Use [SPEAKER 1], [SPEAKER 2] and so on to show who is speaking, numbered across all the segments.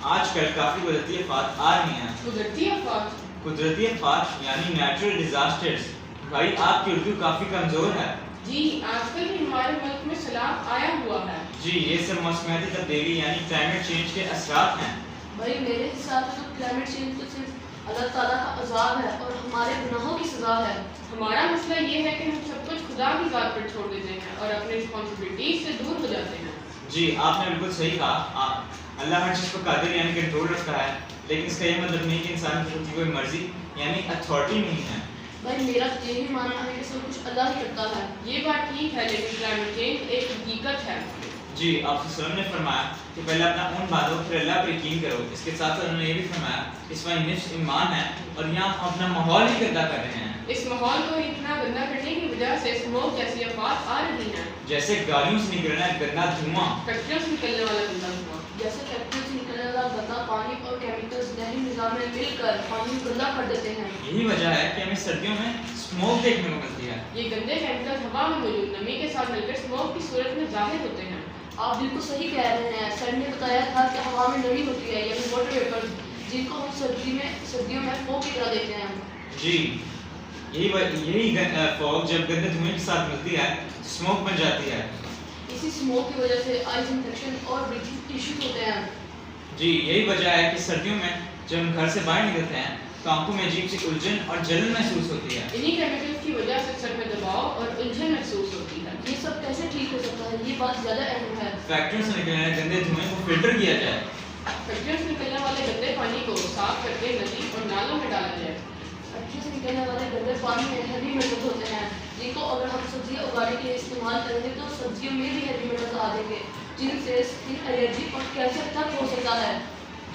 [SPEAKER 1] आजकल काफी कुदरती आफात आ रही हैं। कुदरती आफात यानी नेचुरल डिजास्टर्स। भाई आपकी उर्दू काफी कमजोर है।
[SPEAKER 2] जी, आजकल भी हमारे मुल्क में सैलाब आया हुआ है।
[SPEAKER 1] जी, ये सब मौसमियाती तब्दीली यानी क्लाइमेट चेंज के असरात हैं।
[SPEAKER 3] भाई मेरे हिसाब से तो क्लाइमेट चेंज तो सिर्फ अल्लाह ताला का अज़ाब है और हमारे गुनाहों की सज़ा है।
[SPEAKER 2] हमारा मसला ये है कि हम सब कुछ खुदा की ज़ात पर छोड़ देते हैं और अपनी रिस्पॉन्सिबिलिटी से दूर हो जाते हैं।
[SPEAKER 1] जी, आपने बिल्कुल सही कहा। अल्लाह हर चीज़ को कादिर यानी कंट्रोल रखता है, लेकिन इसका ये मतलब नहीं कि इंसान की खुद की कोई मर्जी यानी अथॉरिटी नहीं है।
[SPEAKER 3] भाई मेरा तो यही मानना है कि सब कुछ अल्लाह ही करता है।
[SPEAKER 2] ये बात ठीक है, लेकिन क्लाइमेट चेंज एक हकीकत है।
[SPEAKER 1] जी, आपसे सल्लल्लाहु अलैहि वसल्लम ने फरमाया कि पहले अपना ऊन बांधो फिर अल्लाह पर यकीन करो। इसके साथ साथ उन्होंने ये भी फरमाया इसमें निफ्स ईमान है और यहाँ हम अपना माहौल ही गंदा कर रहे हैं।
[SPEAKER 2] इस माहौल को इतना गंदा करने की वजह से स्मोक जैसी आफात आ रही हैं,
[SPEAKER 1] जैसे गाड़ियों से निकल रहा है गंदा धुआं,
[SPEAKER 2] फैक्ट्रियों से निकलने वाला गंदा धुआं,
[SPEAKER 3] जैसे फैक्ट्री से निकलने वाला गंदा पानी और केमिकल्स नहरी निज़ाम में मिलकर पानी को गंदा कर देते हैं।
[SPEAKER 1] यही वजह है कि हमें सर्दियों में स्मोक देखने को मिलती है।
[SPEAKER 2] ये गंदे केमिकल हवा में मौजूद नमी के साथ मिलकर स्मोक की सूरत में जाहिर होते हैं।
[SPEAKER 3] आप बिल्कुल सही कह रहे हैं। सर ने बताया था कि हवा में नमी होती है यानी वाटर वेपर, जिनको हम सर्दियों में फॉग की तरह देखते हैं।
[SPEAKER 1] जी, यही फॉग जब गंदे धुएं के साथ मिलती है स्मोक बन जाती है।
[SPEAKER 3] इसी स्मोक की वजह से आइज इन्फेक्शन और ब्रीथिंग इश्यूज होते हैं।
[SPEAKER 1] जी, यही वजह है कि सर्दियों में जब हम घर से बाहर निकलते हैं तो आंखों में अजीब सी उलझन और जलन महसूस होती है।
[SPEAKER 2] इन्हीं केमिकल्स की वजह से सर में दबाव और उलझन महसूस होती है।
[SPEAKER 3] ये सब कैसे ठीक हो सकता है? ये बात ज़्यादा अहम है।
[SPEAKER 1] फैक्ट्रियों से निकलने वाले गंदे धुएं को फिल्टर किया जाए।
[SPEAKER 2] फैक्ट्रियों से निकलने वाले गंदे पानी को साफ करके नदी और नालों में डाला जाए।
[SPEAKER 3] फैक्ट्री से निकलने वाले गंदे पानी में हैवी मेटल्स होते हैं, जिनको अगर हम सब्जियां उगाने के लिए इस्तेमाल करेंगे तो सब्जियों में भी हैवी मेटल्स आ जाएंगे, जिनसे स्किन एलर्जी और कैंसर तक हो सकता है।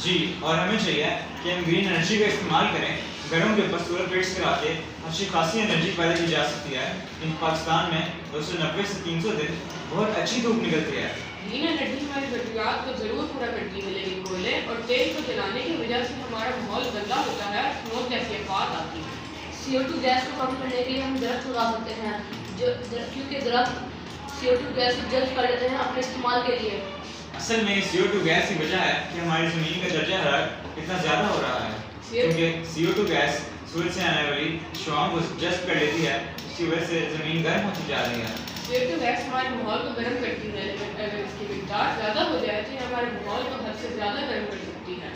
[SPEAKER 1] जी, और हमें चाहिए कि हम ग्रीन एनर्जी का इस्तेमाल करें। घरों के ऊपर सोलर प्लेट्स करा के अच्छी खासी एनर्जी पैदा की जा सकती है। इन पाकिस्तान में 290 से 300 दिन बहुत अच्छी धूप निकलती है।
[SPEAKER 2] ग्रीन एनर्जी हमारी ज़रूरियात को ज़रूर पूरा करती है, लेकिन कोयले और तेल को जलाने की वजह से हमारा माहौल गंदा होता है, स्मोक जैसी आफात आती है।
[SPEAKER 3] CO2 गैस को कम करने के लिए हम दरख्त लगा सकते हैं, क्योंकि दरख्त CO2 गैस को जल्द कर लेते हैं अपने इस्तेमाल के लिए।
[SPEAKER 1] असल में CO2 गैस की वजह है कि हमारी ज़मीन का दर्जा हरारत इतना ज़्यादा हो रहा है, क्योंकि CO2 गैस सूरज से आने वाली शुआओं को जज़्ब कर लेती है, इसकी वजह से ज़मीन गर्म होती जा रही है।
[SPEAKER 2] CO2 गैस हमारे माहौल को गर्म करती है, लेकिन अगर इसकी मिकदार ज़्यादा हो जाए तो ये हमारे माहौल को हद से ज़्यादा गर्म कर सकती है।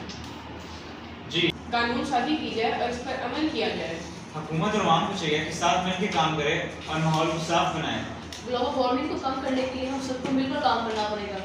[SPEAKER 1] जी,
[SPEAKER 2] कानून साजी की जाए और इस पर अमल किया जाए।
[SPEAKER 1] हुकूमत और आवाम को चाहिए कि साथ मिलकर काम करे और माहौल को साफ बनाए।
[SPEAKER 3] ग्लोबल वार्मिंग को कम करने के लिए हम सबको मिलकर काम करना पड़ेगा।